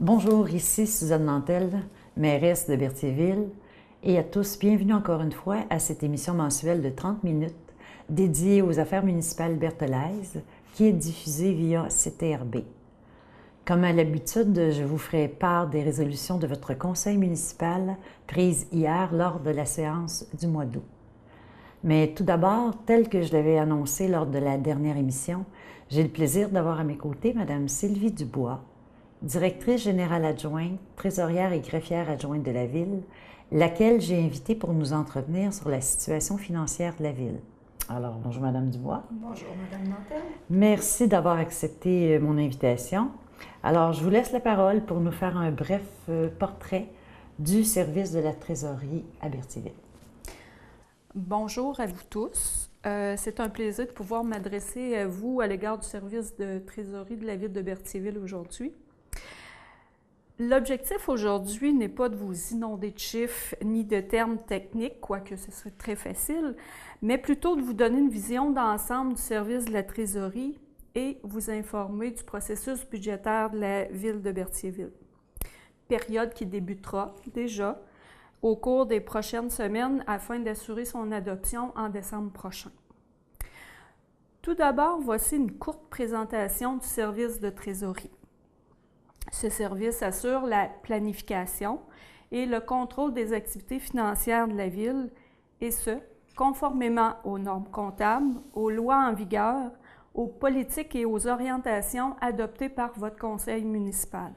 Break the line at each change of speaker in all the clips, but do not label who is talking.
Bonjour, ici Suzanne Nantel, mairesse de Berthierville, et à tous, bienvenue encore une fois à cette émission mensuelle de 30 minutes dédiée aux affaires municipales berthelaises qui est diffusée via CTRB. Comme à l'habitude, je vous ferai part des résolutions de votre conseil municipal prises hier lors de la séance du mois d'août. Mais tout d'abord, tel que je l'avais annoncé lors de la dernière émission, j'ai le plaisir d'avoir à mes côtés Mme Sylvie Dubois, directrice générale adjointe, trésorière et greffière adjointe de la Ville, laquelle j'ai invitée pour nous entretenir sur la situation financière de la Ville. Alors, bonjour Mme Dubois.
Bonjour Mme Nantel.
Merci d'avoir accepté mon invitation. Alors, je vous laisse la parole pour nous faire un bref portrait du service de la trésorerie à Berthierville.
Bonjour à vous tous. C'est un plaisir de pouvoir m'adresser à vous à l'égard du service de trésorerie de la Ville de Berthierville aujourd'hui. L'objectif aujourd'hui n'est pas de vous inonder de chiffres ni de termes techniques, quoique ce serait très facile, mais plutôt de vous donner une vision d'ensemble du service de la trésorerie et vous informer du processus budgétaire de la Ville de Berthierville. Période qui débutera déjà au cours des prochaines semaines afin d'assurer son adoption en décembre prochain. Tout d'abord, voici une courte présentation du service de trésorerie. Ce service assure la planification et le contrôle des activités financières de la Ville, et ce, conformément aux normes comptables, aux lois en vigueur, aux politiques et aux orientations adoptées par votre conseil municipal.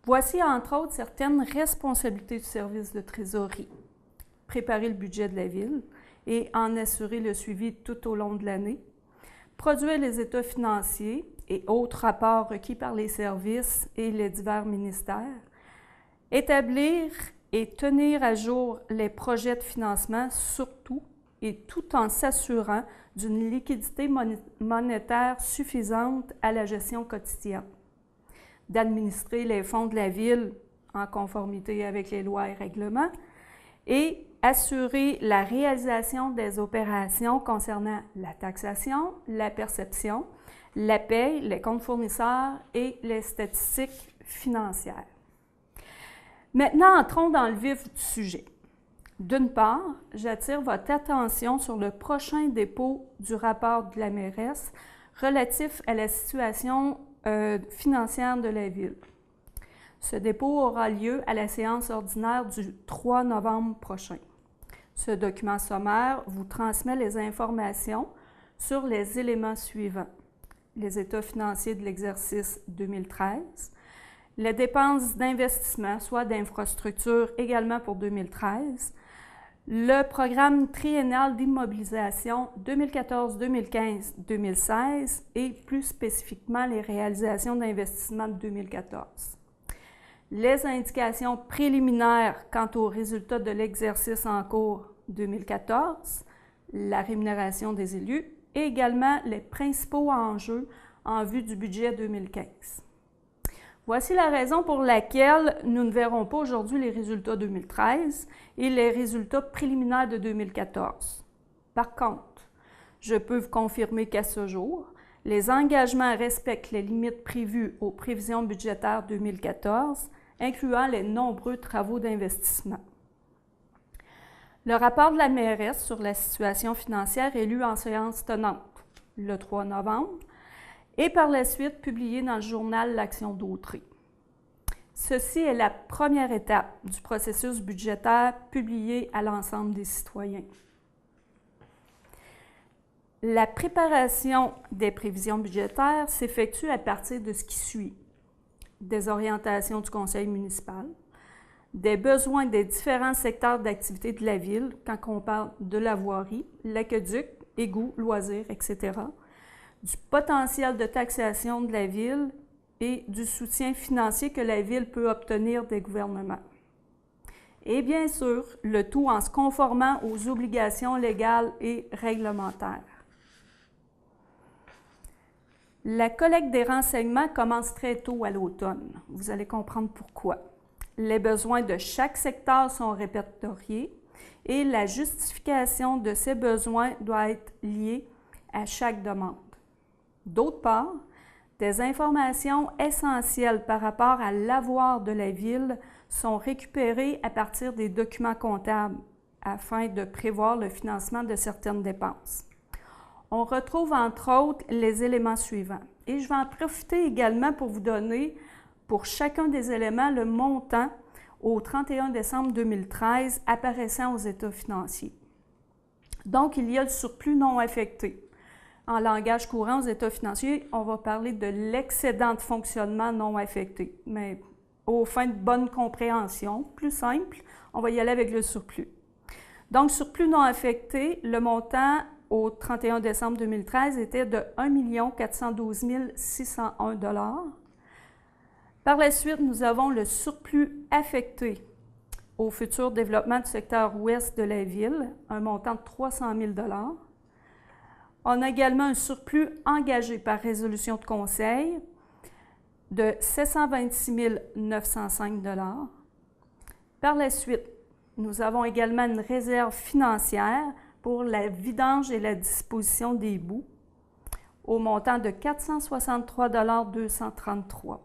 Voici entre autres certaines responsabilités du service de trésorerie. Préparer le budget de la Ville et en assurer le suivi tout au long de l'année. Produire les états financiers et autres rapports requis par les services et les divers ministères. Établir et tenir à jour les projets de financement, surtout et tout en s'assurant d'une liquidité monétaire suffisante à la gestion quotidienne. D'administrer les fonds de la Ville en conformité avec les lois et règlements et assurer la réalisation des opérations concernant la taxation, la perception, la paie, les comptes fournisseurs et les statistiques financières. Maintenant, entrons dans le vif du sujet. D'une part, j'attire votre attention sur le prochain dépôt du rapport de la mairesse relatif à la situation financière de la Ville. Ce dépôt aura lieu à la séance ordinaire du 3 novembre prochain. Ce document sommaire vous transmet les informations sur les éléments suivants: les états financiers de l'exercice 2013, les dépenses d'investissement, soit d'infrastructure également pour 2013, le programme triennal d'immobilisation 2014, 2015, 2016 et plus spécifiquement les réalisations d'investissement de 2014. Les indications préliminaires quant aux résultats de l'exercice en cours 2014, la rémunération des élus et également les principaux enjeux en vue du budget 2015. Voici la raison pour laquelle nous ne verrons pas aujourd'hui les résultats 2013 et les résultats préliminaires de 2014. Par contre, je peux vous confirmer qu'à ce jour, les engagements respectent les limites prévues aux prévisions budgétaires 2014, incluant les nombreux travaux d'investissement. Le rapport de la mairesse sur la situation financière est lu en séance tenante le 3 novembre et par la suite publié dans le journal L'Action d'Autrey. Ceci est la première étape du processus budgétaire publié à l'ensemble des citoyens. La préparation des prévisions budgétaires s'effectue à partir de ce qui suit: des orientations du conseil municipal, des besoins des différents secteurs d'activité de la Ville, quand on parle de la voirie, l'aqueduc, égouts, loisirs, etc., du potentiel de taxation de la Ville et du soutien financier que la Ville peut obtenir des gouvernements. Et bien sûr, le tout en se conformant aux obligations légales et réglementaires. La collecte des renseignements commence très tôt à l'automne. Vous allez comprendre pourquoi. Les besoins de chaque secteur sont répertoriés et la justification de ces besoins doit être liée à chaque demande. D'autre part, Des informations essentielles par rapport à l'avoir de la Ville sont récupérées à partir des documents comptables afin de prévoir le financement de certaines dépenses. On retrouve entre autres les éléments suivants. Et je vais en profiter également pour vous donner pour chacun des éléments le montant au 31 décembre 2013 apparaissant aux états financiers. Donc, il y a le surplus non affecté. En langage courant, aux états financiers, on va parler de l'excédent de fonctionnement non affecté. Mais aux fins de bonne compréhension, plus simple, on va y aller avec le surplus. Donc, surplus non affecté, le montant au 31 décembre 2013 était de 1 412 601 $. Par la suite, nous avons le surplus affecté au futur développement du secteur ouest de la Ville, un montant de 300 000 $. On a également un surplus engagé par résolution de conseil de 726 905 $. Par la suite, nous avons également une réserve financière pour la vidange et la disposition des boues au montant de 463 233 $.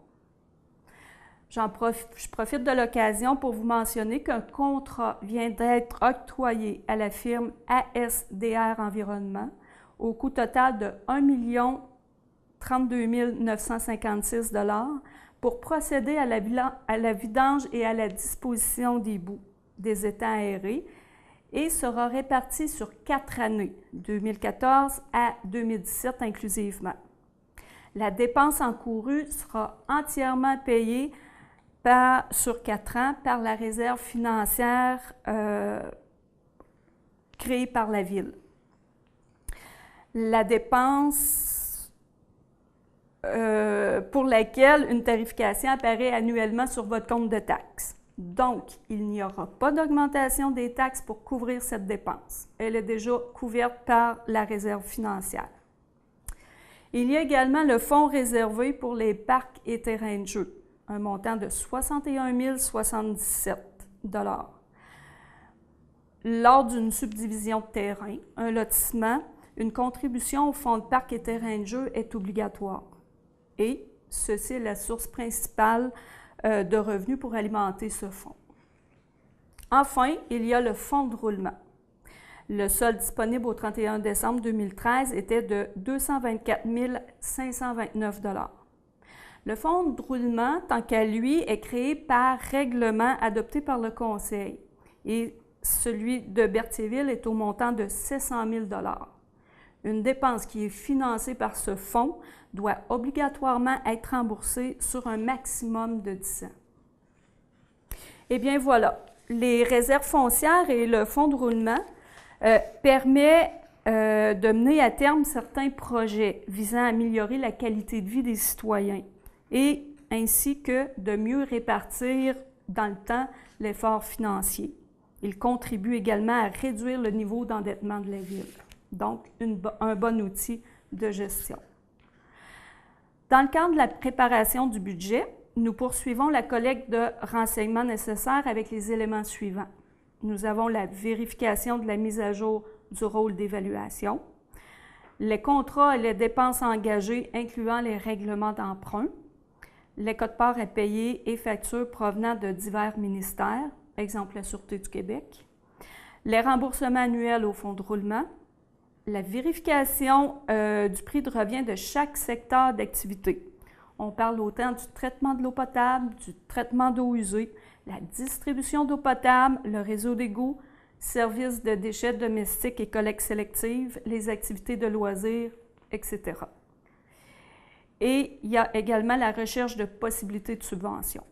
Je profite de l'occasion pour vous mentionner qu'un contrat vient d'être octroyé à la firme ASDR Environnement au coût total de 1 032 956 $ pour procéder à la vidange et à la disposition des boues des étangs aérés et sera réparti sur 4 années, 2014 à 2017 inclusivement. La dépense encourue sera entièrement payée sur 4 ans par la réserve financière créée par la Ville. La dépense pour laquelle une tarification apparaît annuellement sur votre compte de taxes. Donc, il n'y aura pas d'augmentation des taxes pour couvrir cette dépense. Elle est déjà couverte par la réserve financière. Il y a également le fonds réservé pour les parcs et terrains de jeu, un montant de 61 077 $. Lors d'une subdivision de terrain, un lotissement, une contribution au fonds de parcs et terrains de jeu est obligatoire. Et ceci est la source principale de revenus pour alimenter ce fonds. Enfin, il y a le fonds de roulement. Le solde disponible au 31 décembre 2013 était de 224 529 $. Le fonds de roulement, tant qu'à lui, est créé par règlement adopté par le Conseil et celui de Berthierville est au montant de 700 000 $. Une dépense qui est financée par ce fonds doit obligatoirement être remboursée sur un maximum de 10 ans. Eh bien voilà, les réserves foncières et le fonds de roulement permettent de mener à terme certains projets visant à améliorer la qualité de vie des citoyens et ainsi que de mieux répartir dans le temps l'effort financier. Il contribue également à réduire le niveau d'endettement de la Ville. Donc, un bon outil de gestion. Dans le cadre de la préparation du budget, nous poursuivons la collecte de renseignements nécessaires avec les éléments suivants. Nous avons la vérification de la mise à jour du rôle d'évaluation, les contrats et les dépenses engagées incluant les règlements d'emprunt, les quotes-parts à payer et factures provenant de divers ministères, exemple la Sûreté du Québec, les remboursements annuels au fonds de roulement, la vérification du prix de revient de chaque secteur d'activité. On parle autant du traitement de l'eau potable, du traitement d'eau usée, la distribution d'eau potable, le réseau d'égouts, services de déchets domestiques et collecte sélective, les activités de loisirs, etc. Et il y a également la recherche de possibilités de subventions.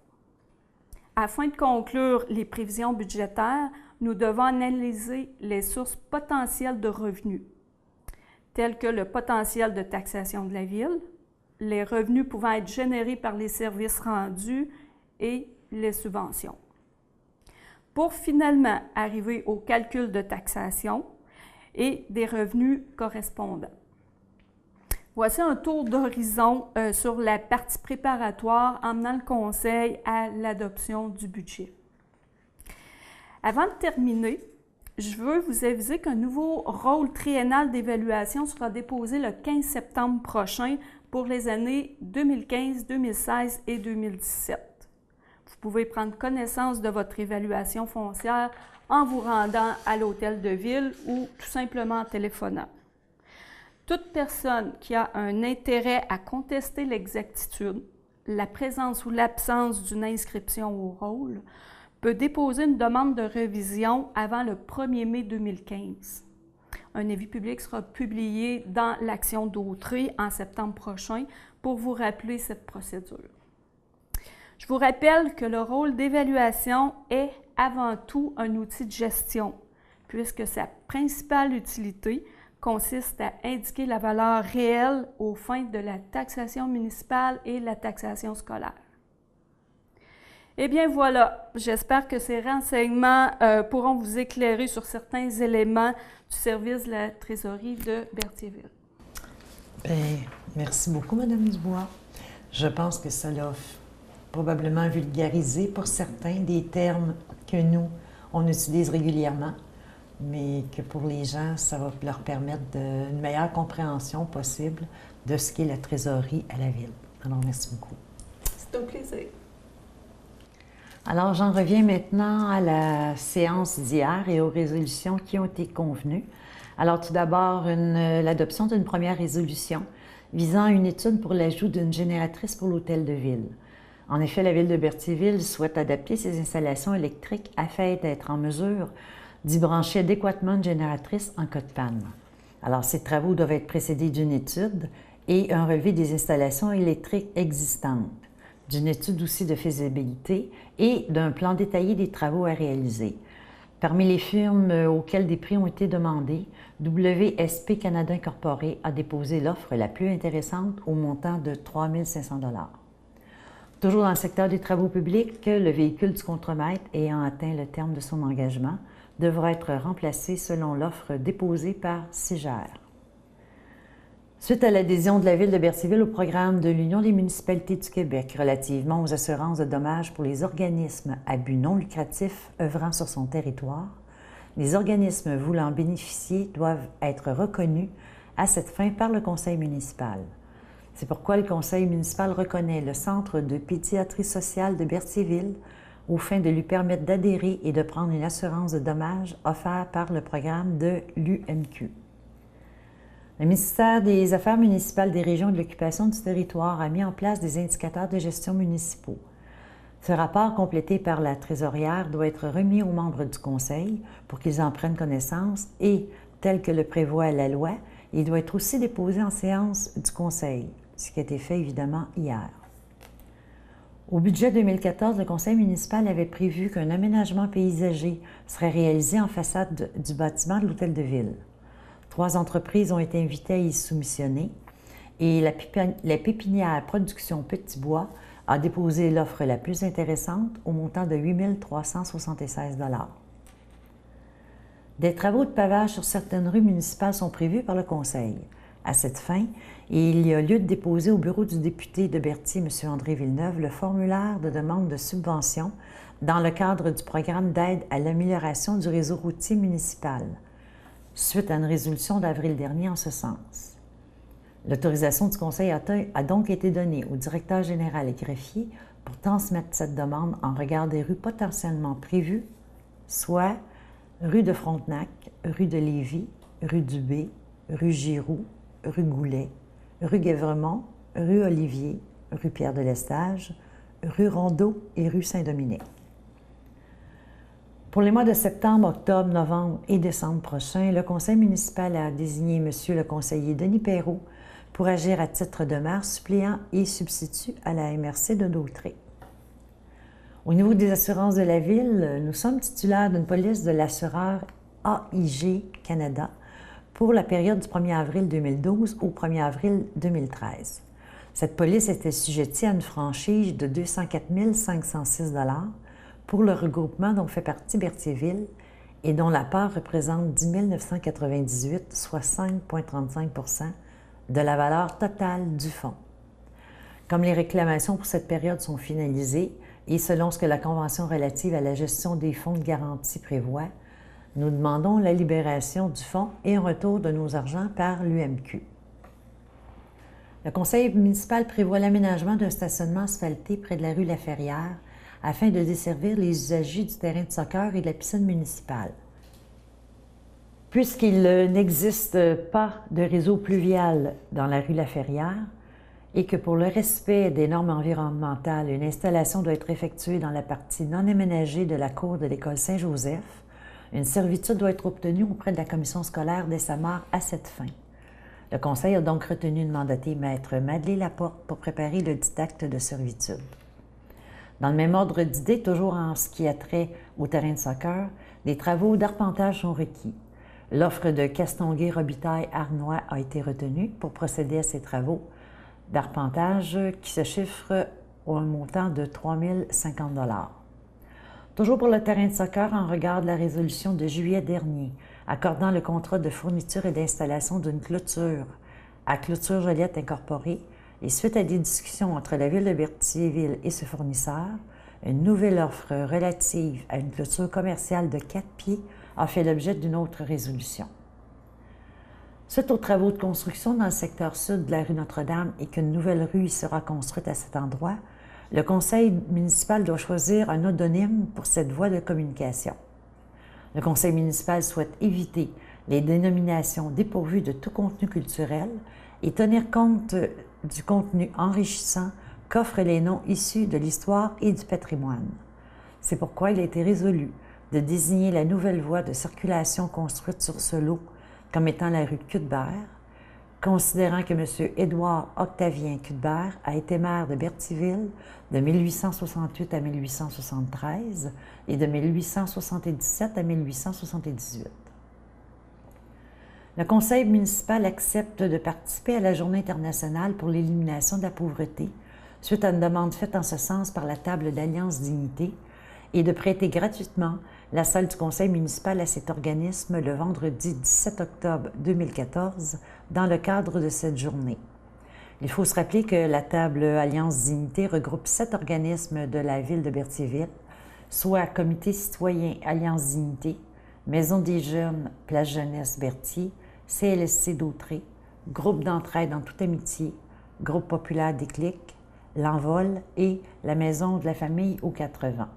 Afin de conclure les prévisions budgétaires, nous devons analyser les sources potentielles de revenus, tels que le potentiel de taxation de la Ville, les revenus pouvant être générés par les services rendus et les subventions. Pour finalement arriver au calcul de taxation et des revenus correspondants. Voici un tour d'horizon sur la partie préparatoire emmenant le Conseil à l'adoption du budget. Avant de terminer, Je veux vous aviser qu'un nouveau rôle triennal d'évaluation sera déposé le 15 septembre prochain pour les années 2015, 2016 et 2017. Vous pouvez prendre connaissance de votre évaluation foncière en vous rendant à l'hôtel de ville ou tout simplement en téléphonant. Toute personne qui a un intérêt à contester l'exactitude, la présence ou l'absence d'une inscription au rôle, peut déposer une demande de révision avant le 1er mai 2015. Un avis public sera publié dans l'Action d'Autrey en septembre prochain pour vous rappeler cette procédure. Je vous rappelle que le rôle d'évaluation est avant tout un outil de gestion, puisque sa principale utilité consiste à indiquer la valeur réelle aux fins de la taxation municipale et la taxation scolaire. Eh bien voilà, j'espère que ces renseignements pourront vous éclairer sur certains éléments du service de la trésorerie de Berthierville.
Bien, merci beaucoup, Mme Dubois. Je pense que ça l'a probablement vulgarisé pour certains des termes que nous, on utilise régulièrement, mais que pour les gens, ça va leur permettre une meilleure compréhension possible de ce qu'est la trésorerie à la Ville. Alors, merci beaucoup.
C'est un plaisir.
Alors, j'en reviens maintenant à la séance d'hier et aux résolutions qui ont été convenues. Alors, tout d'abord, l'adoption d'une première résolution visant une étude pour l'ajout d'une génératrice pour l'hôtel de ville. En effet, la Ville de Berthierville souhaite adapter ses installations électriques afin d'être en mesure d'y brancher adéquatement une génératrice en cas de panne. Alors, ces travaux doivent être précédés d'une étude et un relevé des installations électriques existantes, d'une étude aussi de faisabilité et d'un plan détaillé des travaux à réaliser. Parmi les firmes auxquelles des prix ont été demandés, WSP Canada Incorporé a déposé l'offre la plus intéressante au montant de 3 500 $. Toujours dans le secteur des travaux publics, le véhicule du contremaître ayant atteint le terme de son engagement devra être remplacé selon l'offre déposée par Sigère. Suite à l'adhésion de la Ville de Berthierville au programme de l'Union des municipalités du Québec relativement aux assurances de dommages pour les organismes à but non lucratif œuvrant sur son territoire, les organismes voulant bénéficier doivent être reconnus à cette fin par le Conseil municipal. C'est pourquoi le Conseil municipal reconnaît le Centre de pédiatrie sociale de Berthierville aux fins de lui permettre d'adhérer et de prendre une assurance de dommages offerte par le programme de l'UMQ. Le ministère des Affaires municipales des régions et de l'occupation du territoire a mis en place des indicateurs de gestion municipaux. Ce rapport, complété par la trésorière, doit être remis aux membres du Conseil pour qu'ils en prennent connaissance et, tel que le prévoit la loi, il doit être aussi déposé en séance du Conseil, ce qui a été fait évidemment hier. Au budget 2014, le Conseil municipal avait prévu qu'un aménagement paysager serait réalisé en façade du bâtiment de l'Hôtel de Ville. 3 entreprises ont été invitées à y soumissionner et la pépinière Production Petit Bois a déposé l'offre la plus intéressante au montant de 8 376 $. Des travaux de pavage sur certaines rues municipales sont prévus par le Conseil. À cette fin, il y a lieu de déposer au bureau du député de Berthier, M. André Villeneuve, le formulaire de demande de subvention dans le cadre du programme d'aide à l'amélioration du réseau routier municipal, suite à une résolution d'avril dernier en ce sens. L'autorisation du Conseil a donc été donnée au directeur général et greffier pour transmettre cette demande en regard des rues potentiellement prévues, soit rue de Frontenac, rue de Lévis, rue Dubé, rue Giroux, rue Goulet, rue Guévremont, rue Olivier, rue Pierre-de-Lestage, rue Rondeau et rue Saint-Dominique. Pour les mois de septembre, octobre, novembre et décembre prochains, le Conseil municipal a désigné M. le conseiller Denis Perrault pour agir à titre de maire suppléant et substitut à la MRC de Dautrey. Au niveau des assurances de la Ville, nous sommes titulaires d'une police de l'assureur AIG Canada pour la période du 1er avril 2012 au 1er avril 2013. Cette police était assujettie à une franchise de 204 506 $ pour le regroupement dont fait partie Berthierville et dont la part représente 10 998, soit 5,35 % de la valeur totale du fonds. Comme les réclamations pour cette période sont finalisées et selon ce que la Convention relative à la gestion des fonds de garantie prévoit, Nous demandons la libération du fonds et un retour de nos argents par l'UMQ. Le conseil municipal prévoit l'aménagement d'un stationnement asphalté près de la rue Laferrière afin de desservir les usagers du terrain de soccer et de la piscine municipale. Puisqu'il n'existe pas de réseau pluvial dans la rue Laferrière et que pour le respect des normes environnementales, une installation doit être effectuée dans la partie non aménagée de la cour de l'école Saint-Joseph, une servitude doit être obtenue auprès de la commission scolaire d'Essamar à cette fin. Le conseil a donc retenu de mandater Maître Madeleine Laporte pour préparer le dit acte de servitude. Dans le même ordre d'idées, toujours en ce qui a trait au terrain de soccer, des travaux d'arpentage sont requis. L'offre de Castonguay-Robitaille-Arnois a été retenue pour procéder à ces travaux d'arpentage qui se chiffrent au montant de 3 050 $. Toujours pour le terrain de soccer, en regard de la résolution de juillet dernier, accordant le contrat de fourniture et d'installation d'une clôture à Clôture Joliette Incorporée, et suite à des discussions entre la Ville de Berthierville et ce fournisseur, une nouvelle offre relative à une clôture commerciale de 4 pieds a fait l'objet d'une autre résolution. Suite aux travaux de construction dans le secteur sud de la rue Notre-Dame et qu'une nouvelle rue y sera construite à cet endroit, le conseil municipal doit choisir un odonyme pour cette voie de communication. Le conseil municipal souhaite éviter les dénominations dépourvues de tout contenu culturel et tenir compte du contenu enrichissant qu'offrent les noms issus de l'histoire et du patrimoine. C'est pourquoi il a été résolu de désigner la nouvelle voie de circulation construite sur ce lot comme étant la rue Cuthbert, considérant que M. Édouard Octavien Cuthbert a été maire de Berthierville de 1868 à 1873 et de 1877 à 1878. Le conseil municipal accepte de participer à la Journée internationale pour l'élimination de la pauvreté, suite à une demande faite en ce sens par la table d'Alliance Dignité, et de prêter gratuitement la salle du conseil municipal à cet organisme le vendredi 17 octobre 2014 dans le cadre de cette journée. Il faut se rappeler que la table Alliance Dignité regroupe 7 organismes de la ville de Berthierville, soit Comité citoyen Alliance Dignité, Maison des jeunes Place Jeunesse Berthier, CLSC d'Autré, Groupe d'entraide en toute amitié, Groupe populaire Déclic, L'Envol et la Maison de la famille aux 80.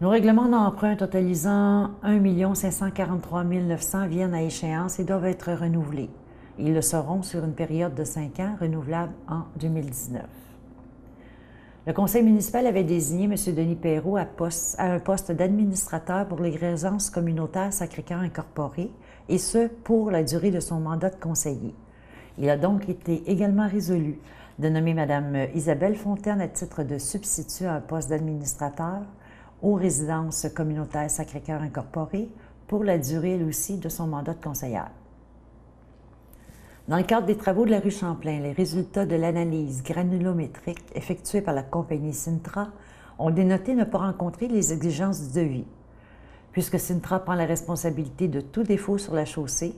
Nos règlements d'emprunt totalisant 1 543 900 viennent à échéance et doivent être renouvelés. Ils le seront sur une période de 5 ans, renouvelable en 2019. Le conseil municipal avait désigné M. Denis Perrault à un poste d'administrateur pour les résidences communautaires Sacré-Cœur Incorporées, et ce, pour la durée de son mandat de conseiller. Il a donc été également résolu de nommer Mme Isabelle Fontaine à titre de substitut à un poste d'administrateur aux résidences communautaires Sacré-Cœur Incorporées pour la durée, elle aussi, de son mandat de conseillère. Dans le cadre des travaux de la rue Champlain, les résultats de l'analyse granulométrique effectuée par la compagnie Cintra ont dénoté ne pas rencontrer les exigences du devis. Puisque Cintra prend la responsabilité de tout défaut sur la chaussée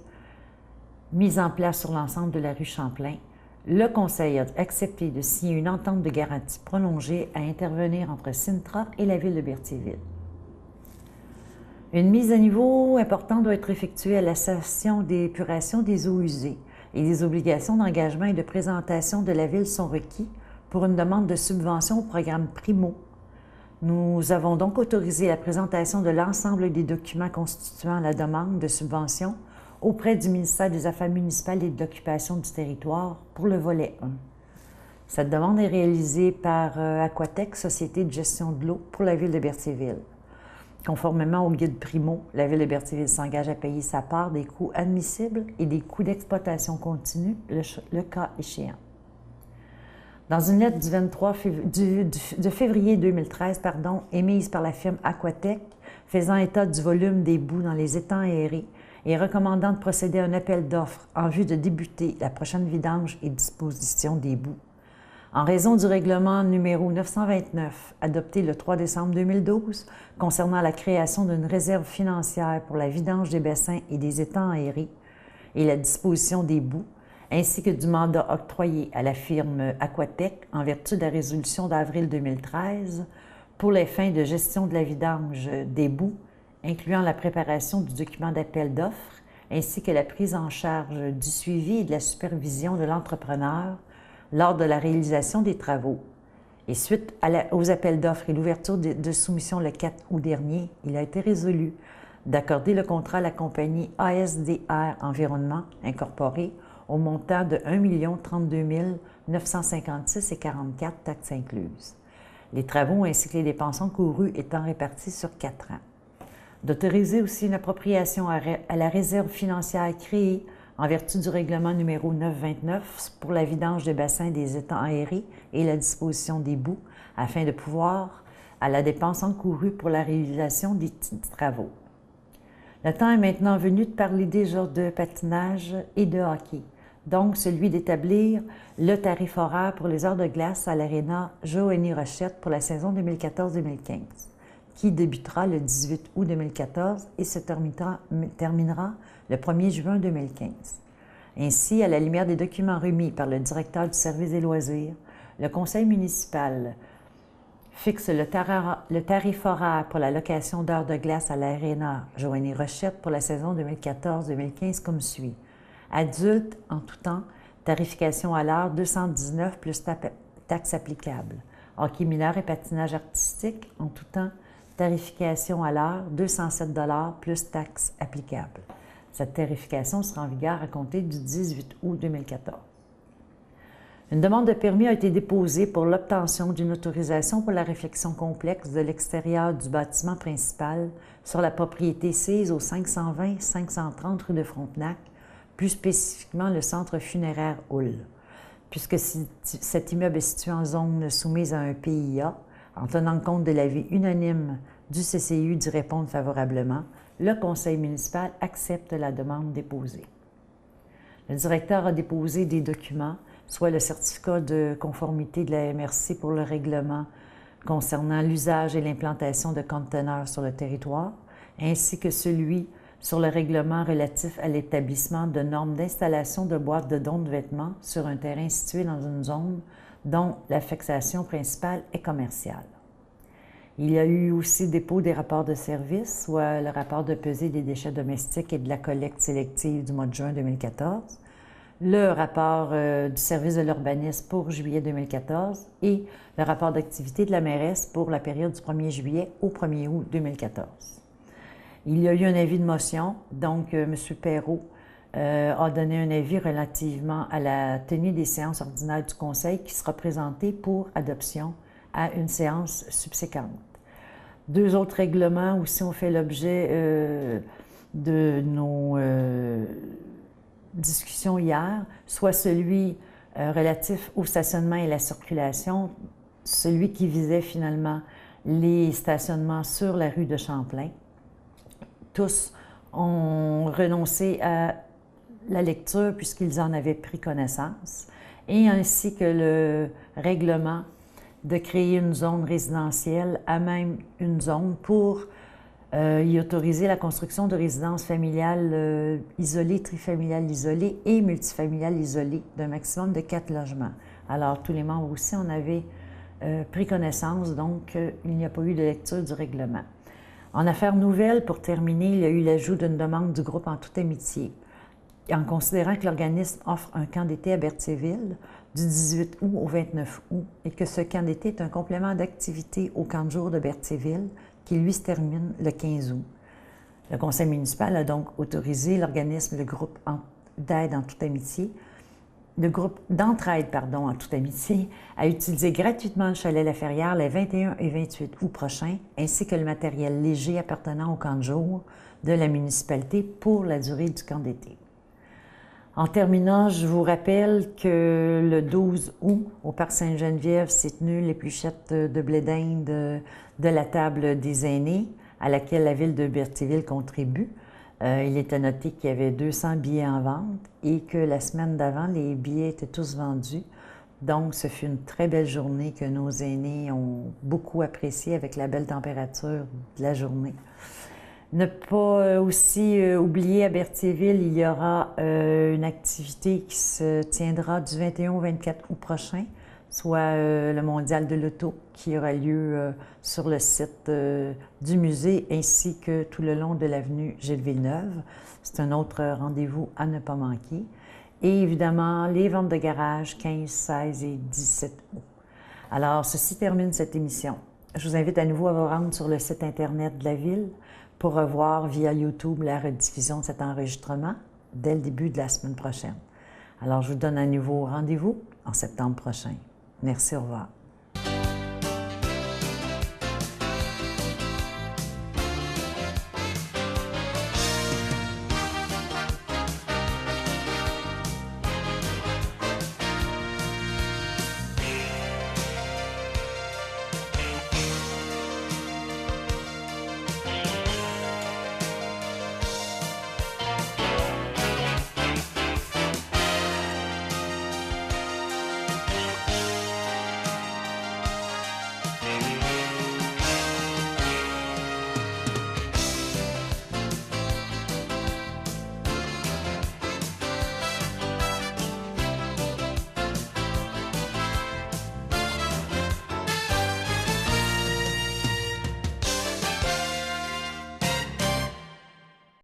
mise en place sur l'ensemble de la rue Champlain, le conseil a accepté de signer une entente de garantie prolongée à intervenir entre Cintra et la ville de Berthierville. Une mise à niveau importante doit être effectuée à la station d'épuration des eaux usées et des obligations d'engagement et de présentation de la ville sont requis pour une demande de subvention au programme Primo. Nous avons donc autorisé la présentation de l'ensemble des documents constituant la demande de subvention auprès du ministère des Affaires municipales et de l'occupation du territoire pour le volet 1. Cette demande est réalisée par Aquatec, Société de gestion de l'eau pour la ville de Berthierville. Conformément au guide Primo, la ville de Berthierville s'engage à payer sa part des coûts admissibles et des coûts d'exploitation continue, le cas échéant. Dans une lettre de février 2013, émise par la firme Aquatec, faisant état du volume des boues dans les étangs aérés et recommandant de procéder à un appel d'offres en vue de débuter la prochaine vidange et disposition des boues. En raison du règlement numéro 929, adopté le 3 décembre 2012, concernant la création d'une réserve financière pour la vidange des bassins et des étangs aérés et la disposition des boues, ainsi que du mandat octroyé à la firme Aquatec en vertu de la résolution d'avril 2013 pour les fins de gestion de la vidange des boues incluant la préparation du document d'appel d'offres, ainsi que la prise en charge du suivi et de la supervision de l'entrepreneur lors de la réalisation des travaux. Et suite aux appels d'offres et l'ouverture de soumission le 4 août dernier, il a été résolu d'accorder le contrat à la compagnie ASDR Environnement Incorporé au montant de 1 032 956,44 taxes incluses. Les travaux ainsi que les dépenses encourues étant répartis sur 4 ans. D'autoriser aussi une appropriation à la réserve financière créée en vertu du règlement numéro 929 pour la vidange des bassins des étangs aérés et la disposition des boues afin de pouvoir à la dépense encourue pour la réalisation des travaux. Le temps est maintenant venu de parler des genres de patinage et de hockey, donc celui d'établir le tarif horaire pour les heures de glace à l'aréna Joanie Rochette pour la saison 2014-2015. Qui débutera le 18 août 2014 et se terminera le 1er juin 2015. Ainsi, à la lumière des documents remis par le directeur du service des loisirs, le conseil municipal fixe le tarif horaire pour la location d'heures de glace à l'aréna Joanie Rochette pour la saison 2014-2015 comme suit. Adulte, en tout temps, tarification à l'heure 219 plus taxes applicables. Hockey mineur et patinage artistique, en tout temps, tarification à l'heure, 207 $ plus taxes applicables. Cette tarification sera en vigueur à compter du 18 août 2014. Une demande de permis a été déposée pour l'obtention d'une autorisation pour la réfection complexe de l'extérieur du bâtiment principal sur la propriété sise au 520-530 rue de Frontenac, plus spécifiquement le centre funéraire Hull. Puisque cet immeuble est situé en zone soumise à un PIA, en tenant compte de l'avis unanime du CCU d'y répondre favorablement, le conseil municipal accepte la demande déposée. Le directeur a déposé des documents, soit le certificat de conformité de la MRC pour le règlement concernant l'usage et l'implantation de conteneurs sur le territoire, ainsi que celui sur le règlement relatif à l'établissement de normes d'installation de boîtes de dons de vêtements sur un terrain situé dans une zone dont l'affectation principale est commerciale. Il y a eu aussi dépôt des rapports de service, soit le rapport de pesée des déchets domestiques et de la collecte sélective du mois de juin 2014, le rapport du service de l'urbanisme pour juillet 2014 et le rapport d'activité de la mairesse pour la période du 1er juillet au 1er août 2014. Il y a eu un avis de motion, donc M. Perrault a donné un avis relativement à la tenue des séances ordinaires du Conseil qui sera présentée pour adoption à une séance subséquente. 2 autres règlements aussi ont fait l'objet de nos discussions hier, soit celui relatif au stationnement et la circulation, celui qui visait finalement les stationnements sur la rue de Champlain. Tous ont renoncé à la lecture puisqu'ils en avaient pris connaissance, et ainsi que le règlement de créer une zone résidentielle à même une zone pour y autoriser la construction de résidences familiales isolées, trifamiliales isolées et multifamiliales isolées d'un maximum de 4 logements. Alors, tous les membres aussi en avaient pris connaissance, donc il n'y a pas eu de lecture du règlement. En affaires nouvelles, pour terminer, il y a eu l'ajout d'une demande du groupe En toute amitié. En considérant que l'organisme offre un camp d'été à Berthierville du 18 août au 29 août et que ce camp d'été est un complément d'activité au camp de jour de Berthierville qui, lui, se termine le 15 août. Le conseil municipal a donc autorisé l'organisme, le groupe d'aide en toute amitié, le groupe d'entraide, en toute amitié, à utiliser gratuitement le chalet La Ferrière les 21 et 28 août prochains, ainsi que le matériel léger appartenant au camp de jour de la municipalité pour la durée du camp d'été. En terminant, je vous rappelle que le 12 août, au Parc Sainte-Geneviève, s'est tenue l'épluchette de blé d'Inde de la table des aînés, à laquelle la ville de Berthierville contribue. Il était noté qu'il y avait 200 billets en vente et que la semaine d'avant, les billets étaient tous vendus. Donc, ce fut une très belle journée que nos aînés ont beaucoup appréciée avec la belle température de la journée. Ne pas aussi oublier à Berthierville, il y aura une activité qui se tiendra du 21 au 24 août prochain soit le Mondial de l'auto qui aura lieu sur le site du musée ainsi que tout le long de l'avenue Gilles-Villeneuve. C'est un autre rendez-vous à ne pas manquer. Et évidemment, les ventes de garage 15, 16 et 17 août. Alors, ceci termine cette émission. Je vous invite à nouveau à vous rendre sur le site Internet de la Ville pour revoir via YouTube la rediffusion de cet enregistrement dès le début de la semaine prochaine. Alors, je vous donne à nouveau rendez-vous en septembre prochain. Merci, au revoir.